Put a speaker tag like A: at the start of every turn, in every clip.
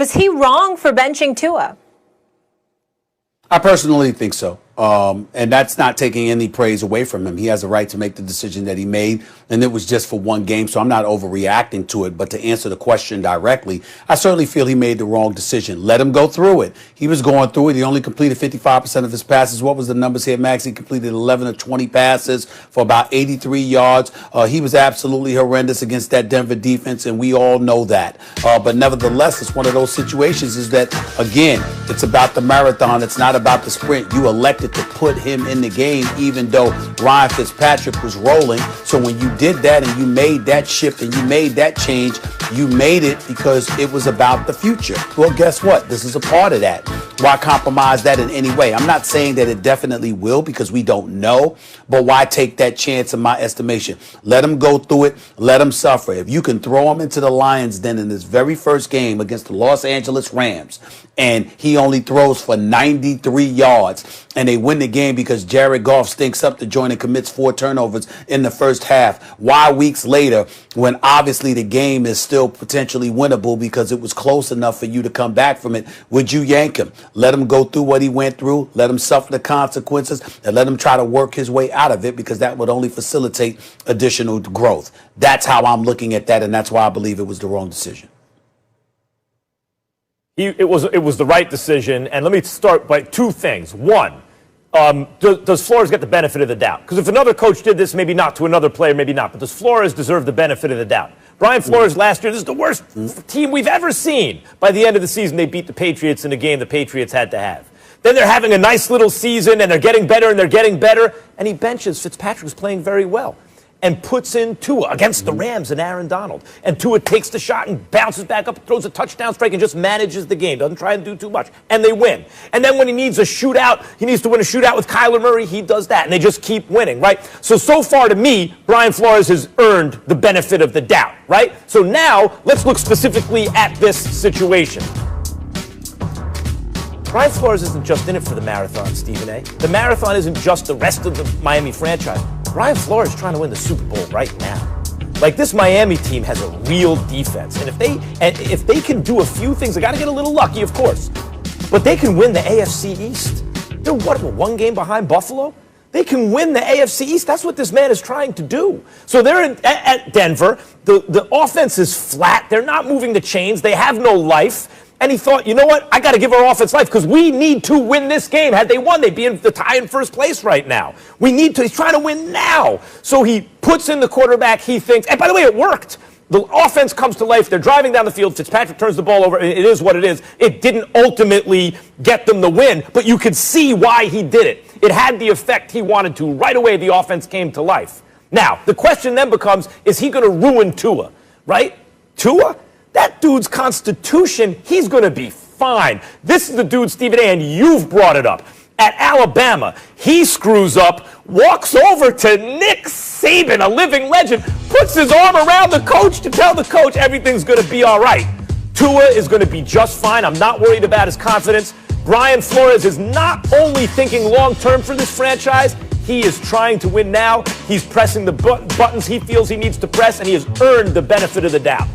A: Was he wrong for benching Tua?
B: I personally think so. And that's not taking any praise away from him. He has a right to make the decision that he made, and it was just for one game, so I'm not overreacting to it. But to answer the question directly, I certainly feel he made the wrong decision. Let him go through it. He was going through it. He only completed 55% of his passes. What was the numbers here, Max? He completed 11 or 20 passes for about 83 yards. He was absolutely horrendous against that Denver defense, and we all know that. But nevertheless, it's one of those situations is that, again, it's about the marathon. It's not about the sprint. You elected to put him in the game, even though Ryan Fitzpatrick was rolling. So when you did that and you made that shift and you made that change, you made it because it was about the future. Well, guess what? This is a part of that. Why compromise that in any way? I'm not saying that it definitely will because we don't know, but why take that chance in my estimation? Let him go through it. Let him suffer. If you can throw him into the Lions den in his very first game against the Los Angeles Rams, and he only throws for 93 yards, and they win the game because Jared Goff stinks up the joint and commits 4 turnovers in the first half. Why weeks later, when obviously the game is still potentially winnable because it was close enough for you to come back from it, would you yank him? Let him go through what he went through, let him suffer the consequences, and let him try to work his way out of it because that would only facilitate additional growth. That's how I'm looking at that, and that's why I believe it was the wrong decision.
C: It was the right decision, and let me start by 2 things. One, does Flores get the benefit of the doubt? Because if another coach did this, maybe not to another player, maybe not. But does Flores deserve the benefit of the doubt? Brian Flores last year, this is the worst team we've ever seen. By the end of the season, they beat the Patriots in a game the Patriots had to have. Then they're having a nice little season, and they're getting better, and they're getting better. And he benches Fitzpatrick, who's playing very well, and puts in Tua against the Rams and Aaron Donald. And Tua takes the shot and bounces back up, throws a touchdown strike, and just manages the game. Doesn't try and do too much. And they win. And then when he needs a shootout, he needs to win a shootout with Kyler Murray, he does that. And they just keep winning, right? So far to me, Brian Flores has earned the benefit of the doubt, right? So now, let's look specifically at this situation. Brian Flores isn't just in it for the marathon, Stephen A. The marathon isn't just the rest of the Miami franchise. Brian Flores is trying to win the Super Bowl right now. Like, this Miami team has a real defense. And if they can do a few things, they got to get a little lucky, of course. But they can win the AFC East. They're, one game behind Buffalo? They can win the AFC East. That's what this man is trying to do. So they're at Denver. The offense is flat. They're not moving the chains. They have no life. And he thought, you know what? I got to give our offense life because we need to win this game. Had they won, they'd be in the tie in first place right now. He's trying to win now. So he puts in the quarterback he thinks, and by the way, it worked. The offense comes to life. They're driving down the field. Fitzpatrick turns the ball over. It is what it is. It didn't ultimately get them the win, but you could see why he did it. It had the effect he wanted to. Right away, the offense came to life. Now, the question then becomes, is he going to ruin Tua, right? Tua? That dude's constitution, he's going to be fine. This is the dude, Stephen A., and you've brought it up. At Alabama, he screws up, walks over to Nick Saban, a living legend, puts his arm around the coach to tell the coach everything's going to be all right. Tua is going to be just fine. I'm not worried about his confidence. Brian Flores is not only thinking long-term for this franchise, he is trying to win now. He's pressing the buttons he feels he needs to press, and he has earned the benefit of the doubt.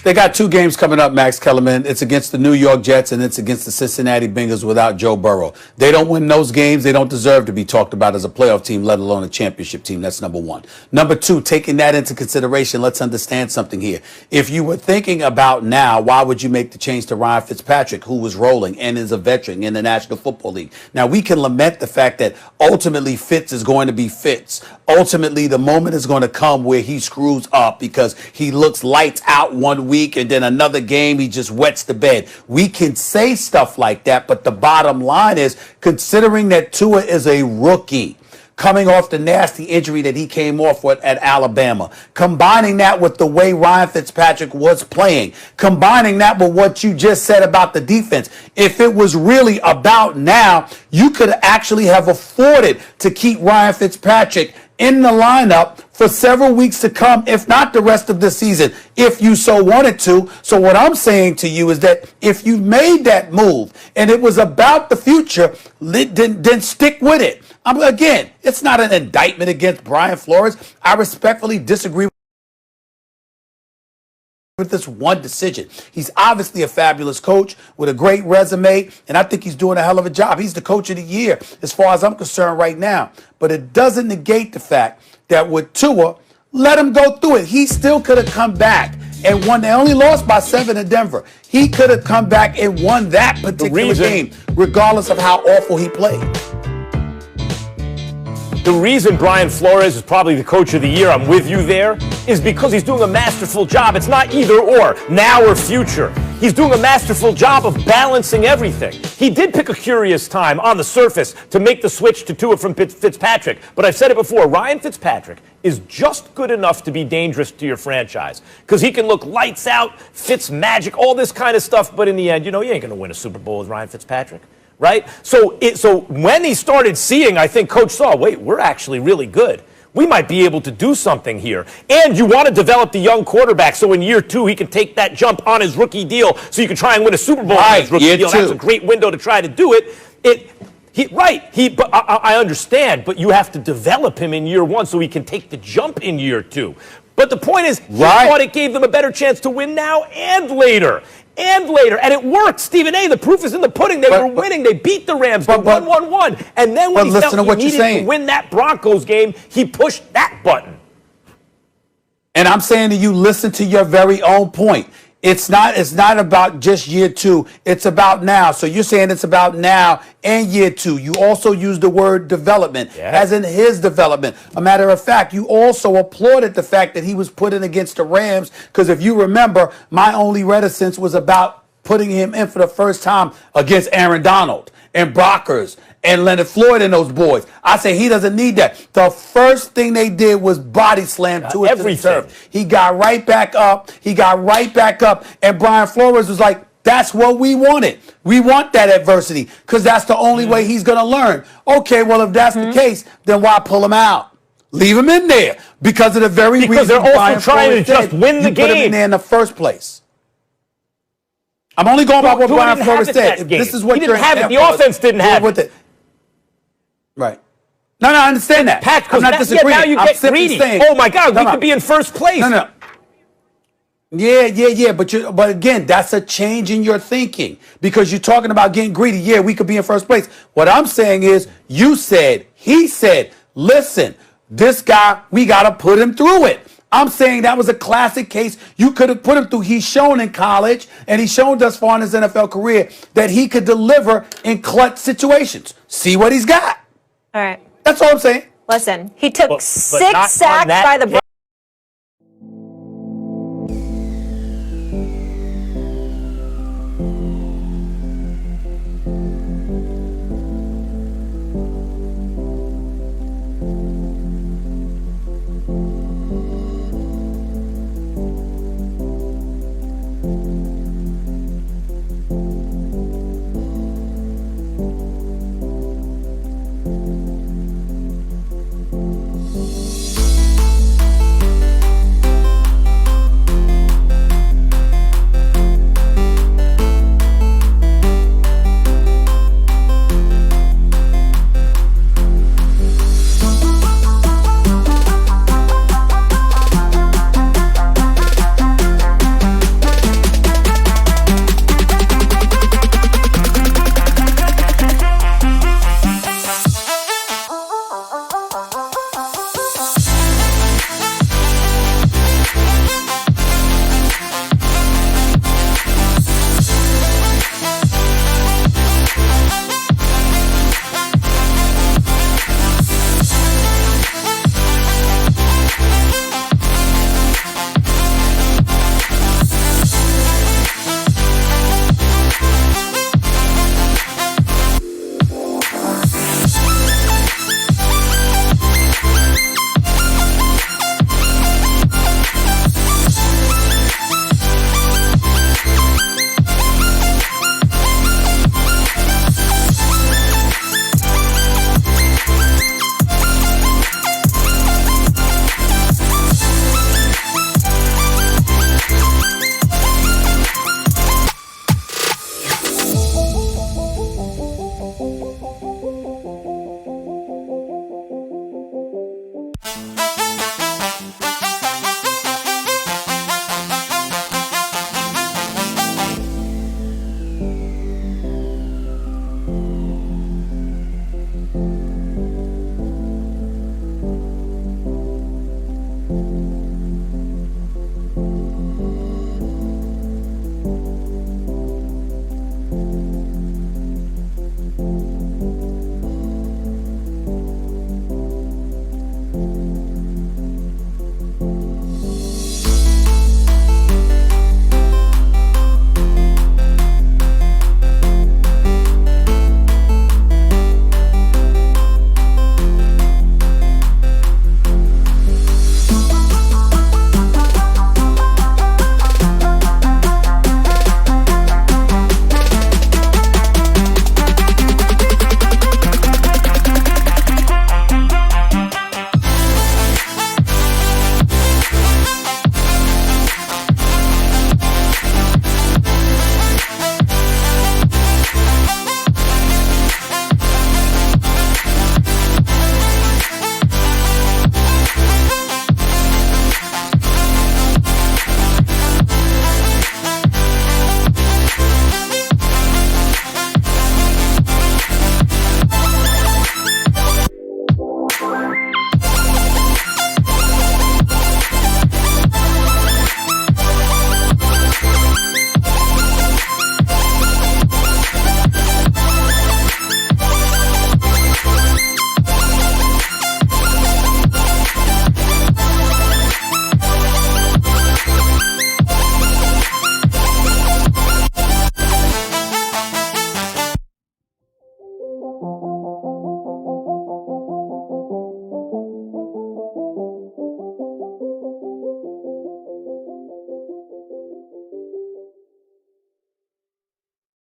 B: They got 2 games coming up, Max Kellerman. It's against the New York Jets and it's against the Cincinnati Bengals without Joe Burrow. They don't win those games. They don't deserve to be talked about as a playoff team, let alone a championship team. That's number 1. Number 2, taking that into consideration, let's understand something here. If you were thinking about now, why would you make the change to Ryan Fitzpatrick, who was rolling and is a veteran in the National Football League? Now, we can lament the fact that ultimately Fitz is going to be Fitz. Ultimately, the moment is going to come where he screws up because he looks lights out one week and then another game he just wets the bed. We can say stuff like that, but the bottom line is, considering that Tua is a rookie coming off the nasty injury that he came off with at Alabama, combining that with the way Ryan Fitzpatrick was playing, combining that with what you just said about the defense, if it was really about now, you could actually have afforded to keep Ryan Fitzpatrick in the lineup for several weeks to come, if not the rest of the season, if you so wanted to. So what I'm saying to you is that if you made that move and it was about the future, then stick with it. Again, it's not an indictment against Brian Flores. I respectfully disagree with this one decision. He's obviously a fabulous coach with a great resume, and I think he's doing a hell of a job. He's the coach of the year as far as I'm concerned right now. But it doesn't negate the fact that with Tua, let him go through it. He still could have come back and won. They only lost by 7 in Denver. He could have come back and won that particular game, regardless of how awful he played.
C: The reason Brian Flores is probably the coach of the year, I'm with you there, is because he's doing a masterful job. It's not either or, now or future. He's doing a masterful job of balancing everything. He did pick a curious time on the surface to make the switch to Tua from Fitzpatrick. But I've said it before, Ryan Fitzpatrick is just good enough to be dangerous to your franchise. Because he can look lights out, Fitz magic, all this kind of stuff. But in the end, you ain't going to win a Super Bowl with Ryan Fitzpatrick. Right? So when he started seeing, I think Coach saw, wait, we're actually really good. We might be able to do something here. And you want to develop the young quarterback so in year 2 he can take that jump on his rookie deal so you can try and win a Super Bowl on his rookie deal. That's a great window to try to do it. But I understand, but you have to develop him in year 1 so he can take the jump in year 2. But the point is, he thought it gave them a better chance to win now and later. And it worked. Stephen A., the proof is in the pudding. They were winning. They beat the Rams. They won 1-1. And then when he felt he needed to win that Broncos game, he pushed that button.
B: And I'm saying to you, listen to your very own point. It's not about just year 2. It's about now. So you're saying it's about now and year 2. You also use the word development, as in his development. A matter of fact, you also applauded the fact that he was put in against the Rams, because if you remember, my only reticence was about putting him in for the first time against Aaron Donald and Brockers and Leonard Floyd and those boys. I say he doesn't need that. The first thing they did was body slam to the turf. He got right back up. And Brian Flores was like, that's what we wanted. We want that adversity because that's the only way he's going to learn. Okay, well, if that's the case, then why pull him out? Leave him in there because of the very reason
C: they're also
B: Brian
C: trying
B: Flores
C: to just win the
B: game. Put him in there in the first place. I'm only going by what Brian Flores said. If this is what
C: he didn't have it. The offense didn't have it.
B: Right. No, I understand that. I'm not disagreeing.
C: Now you get greedy.
B: Saying,
C: oh my God, we could be in first place.
B: No. Yeah. But again, that's a change in your thinking because you're talking about getting greedy. Yeah, we could be in first place. What I'm saying is, he said, listen, this guy, we got to put him through it. I'm saying that was a classic case. You could have put him through. He's shown in college, and he's shown thus far in his NFL career that he could deliver in clutch situations. See what he's got.
A: All right.
B: That's all I'm saying.
A: Listen, he took 6 sacks by the